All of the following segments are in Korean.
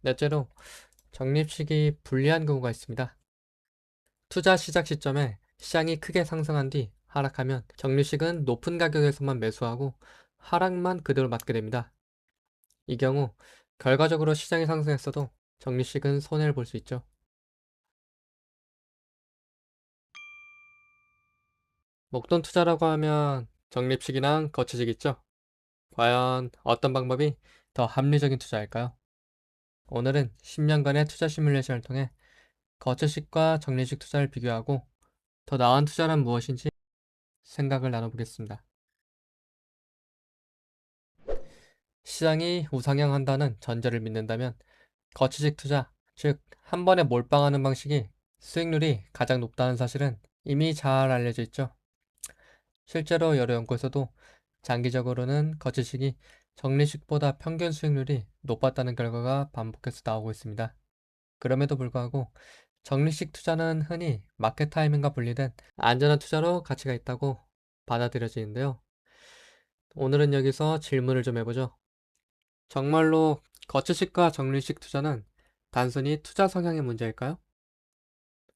넷째로 적립식이 불리한 경우가 있습니다. 투자 시작 시점에 시장이 크게 상승한 뒤 하락하면 적립식은 높은 가격에서만 매수하고 하락만 그대로 맞게 됩니다. 이 경우 결과적으로 시장이 상승했어도 적립식은 손해를 볼 수 있죠. 목돈 투자라고 하면 적립식이랑 거치식 있죠? 과연 어떤 방법이 더 합리적인 투자일까요? 오늘은 10년간의 투자 시뮬레이션을 통해 거치식과 적립식 투자를 비교하고 더 나은 투자란 무엇인지 생각을 나눠보겠습니다. 시장이 우상향한다는 전제를 믿는다면 거치식 투자, 즉 한 번에 몰빵하는 방식이 수익률이 가장 높다는 사실은 이미 잘 알려져 있죠. 실제로 여러 연구에서도 장기적으로는 거치식이 적립식보다 평균 수익률이 높았다는 결과가 반복해서 나오고 있습니다. 그럼에도 불구하고 적립식 투자는 흔히 마켓 타이밍과 분리된 안전한 투자로 가치가 있다고 받아들여지는데요. 오늘은 여기서 질문을 좀 해보죠. 정말로 거치식과 적립식 투자는 단순히 투자 성향의 문제일까요?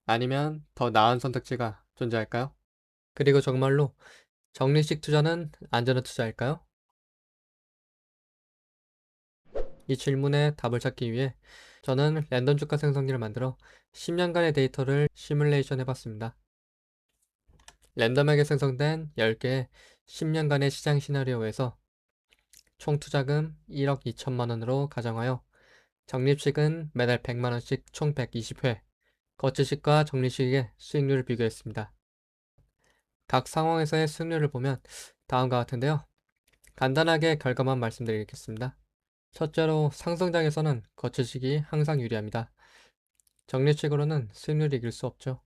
아니면 더 나은 선택지가 존재할까요? 그리고 정말로 적립식 투자는 안전한 투자일까요? 이 질문에 답을 찾기 위해 저는 랜덤 주가 생성기를 만들어 10년간의 데이터를 시뮬레이션 해봤습니다. 랜덤하게 생성된 10개의 10년간의 시장 시나리오에서 총 투자금 1억 2천만 원으로 가정하여 적립식은 매달 100만 원씩 총 120회, 거치식과 적립식의 수익률을 비교했습니다. 각 상황에서의 수익률을 보면 다음과 같은데요. 간단하게 결과만 말씀드리겠습니다. 첫째로 상승장에서는 거치식이 항상 유리합니다. 적립식으로는 수익률이 이길 수 없죠.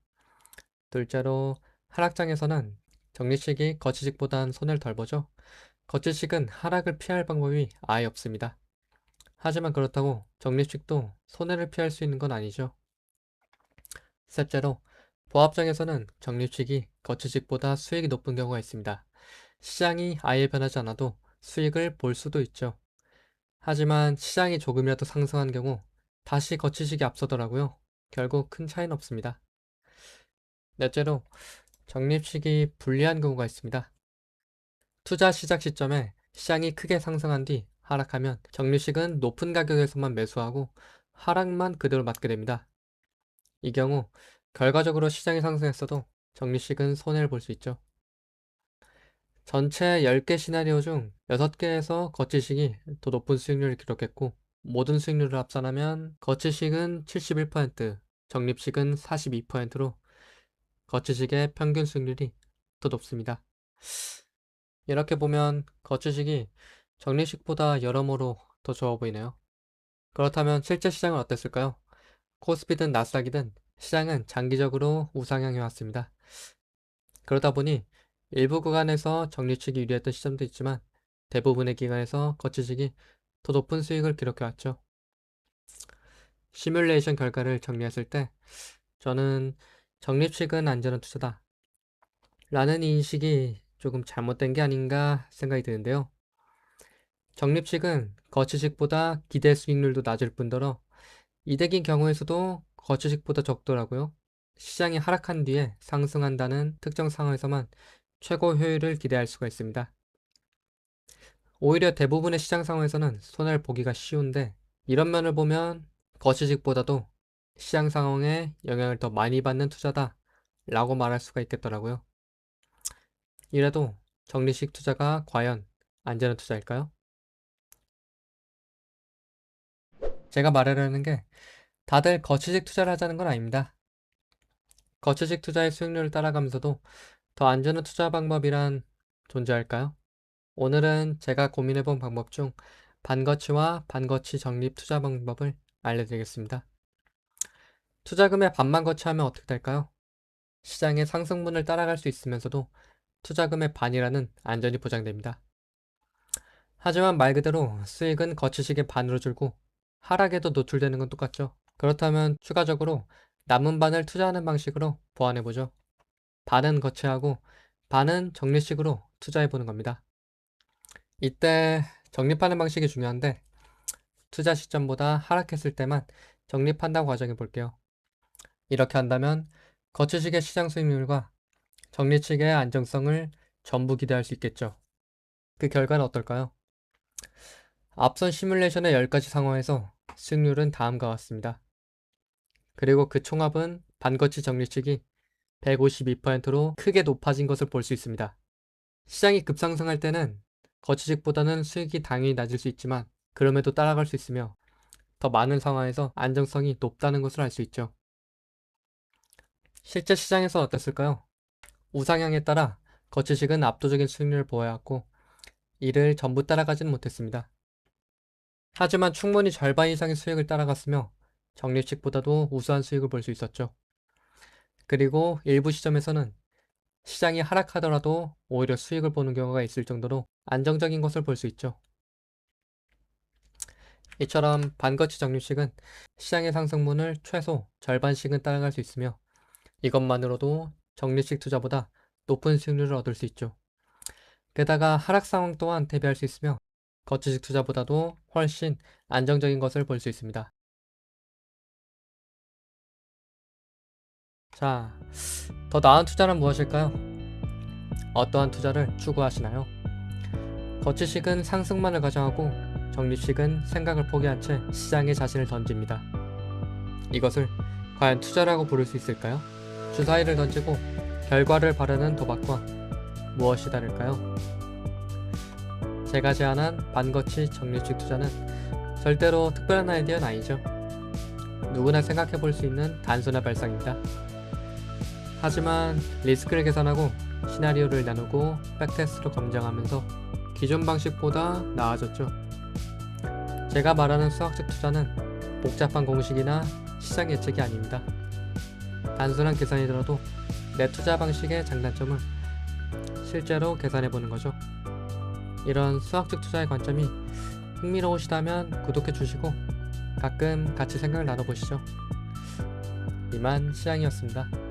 둘째로 하락장에서는 적립식이 거치식보단 손해를 덜 보죠. 거치식은 하락을 피할 방법이 아예 없습니다. 하지만 그렇다고 적립식도 손해를 피할 수 있는 건 아니죠. 셋째로 보합장에서는 적립식이 거치식보다 수익이 높은 경우가 있습니다. 시장이 아예 변하지 않아도 수익을 볼 수도 있죠. 하지만 시장이 조금이라도 상승한 경우 다시 거치식이 앞서더라고요. 결국 큰 차이는 없습니다. 넷째로 적립식이 불리한 경우가 있습니다. 투자 시작 시점에 시장이 크게 상승한 뒤 하락하면 적립식은 높은 가격에서만 매수하고 하락만 그대로 맞게 됩니다. 이 경우 결과적으로 시장이 상승했어도 적립식은 손해를 볼 수 있죠. 전체 10개 시나리오 중 6개에서 거치식이 더 높은 수익률을 기록했고 모든 수익률을 합산하면 거치식은 71%, 적립식은 42%로 거치식의 평균 수익률이 더 높습니다. 이렇게 보면 거치식이 적립식보다 여러모로 더 좋아 보이네요. 그렇다면 실제 시장은 어땠을까요? 코스피든 나스닥이든 시장은 장기적으로 우상향해 왔습니다. 그러다 보니 일부 구간에서 적립식이 유리했던 시점도 있지만 대부분의 기간에서 거치식이 더 높은 수익을 기록해 왔죠. 시뮬레이션 결과를 정리했을 때 저는 적립식은 안전한 투자다 라는 인식이 조금 잘못된 게 아닌가 생각이 드는데요. 적립식은 거치식보다 기대 수익률도 낮을 뿐더러 이득인 경우에서도 거치식보다 적더라고요. 시장이 하락한 뒤에 상승한다는 특정 상황에서만 최고 효율을 기대할 수가 있습니다. 오히려 대부분의 시장 상황에서는 손해를 보기가 쉬운데 이런 면을 보면 거치식보다도 시장 상황에 영향을 더 많이 받는 투자다 라고 말할 수가 있겠더라고요. 이래도 적립식 투자가 과연 안전한 투자일까요? 제가 말하려는 게 다들 거치식 투자를 하자는 건 아닙니다. 거치식 투자의 수익률을 따라가면서도 더 안전한 투자 방법이란 존재할까요? 오늘은 제가 고민해본 방법 중 반거치와 반거치 적립 투자 방법을 알려드리겠습니다. 투자금의 반만 거치하면 어떻게 될까요? 시장의 상승분을 따라갈 수 있으면서도 투자금의 반이라는 안전이 보장됩니다. 하지만 말 그대로 수익은 거치식의 반으로 줄고 하락에도 노출되는 건 똑같죠. 그렇다면 추가적으로 남은 반을 투자하는 방식으로 보완해보죠. 반은 거치하고 반은 적립식으로 투자해보는 겁니다. 이때 적립하는 방식이 중요한데 투자 시점보다 하락했을 때만 적립한다고 가정해 볼게요. 이렇게 한다면 거치식의 시장 수익률과 적립식의 안정성을 전부 기대할 수 있겠죠. 그 결과는 어떨까요? 앞선 시뮬레이션의 10가지 상황에서 수익률은 다음과 같습니다. 그리고 그 총합은 반거치 적립식이 152%로 크게 높아진 것을 볼 수 있습니다. 시장이 급상승할 때는 거치식보다는 수익이 당연히 낮을 수 있지만 그럼에도 따라갈 수 있으며 더 많은 상황에서 안정성이 높다는 것을 알 수 있죠. 실제 시장에서 어땠을까요? 우상향에 따라 거치식은 압도적인 수익률을 보여왔고 이를 전부 따라가지는 못했습니다. 하지만 충분히 절반 이상의 수익을 따라갔으며 적립식보다도 우수한 수익을 볼 수 있었죠. 그리고 일부 시점에서는 시장이 하락하더라도 오히려 수익을 보는 경우가 있을 정도로 안정적인 것을 볼 수 있죠. 이처럼 반거치 적립식은 시장의 상승분을 최소 절반씩은 따라갈 수 있으며 이것만으로도 적립식 투자보다 높은 수익률을 얻을 수 있죠. 게다가 하락 상황 또한 대비할 수 있으며 거치식 투자보다도 훨씬 안정적인 것을 볼 수 있습니다. 자, 더 나은 투자는 무엇일까요? 어떠한 투자를 추구하시나요? 거치식은 상승만을 가정하고 적립식은 생각을 포기한 채 시장에 자신을 던집니다. 이것을 과연 투자라고 부를 수 있을까요? 주사위를 던지고 결과를 바라는 도박과 무엇이 다를까요? 제가 제안한 반거치 적립식 투자는 절대로 특별한 아이디어는 아니죠. 누구나 생각해 볼 수 있는 단순한 발상입니다. 하지만 리스크를 계산하고 시나리오를 나누고 백테스트로 검증하면서 기존 방식보다 나아졌죠. 제가 말하는 수학적 투자는 복잡한 공식이나 시장 예측이 아닙니다. 단순한 계산이더라도 내 투자 방식의 장단점을 실제로 계산해 보는 거죠. 이런 수학적 투자의 관점이 흥미로우시다면 구독해 주시고 가끔 같이 생각을 나눠보시죠. 이만 시장이었습니다.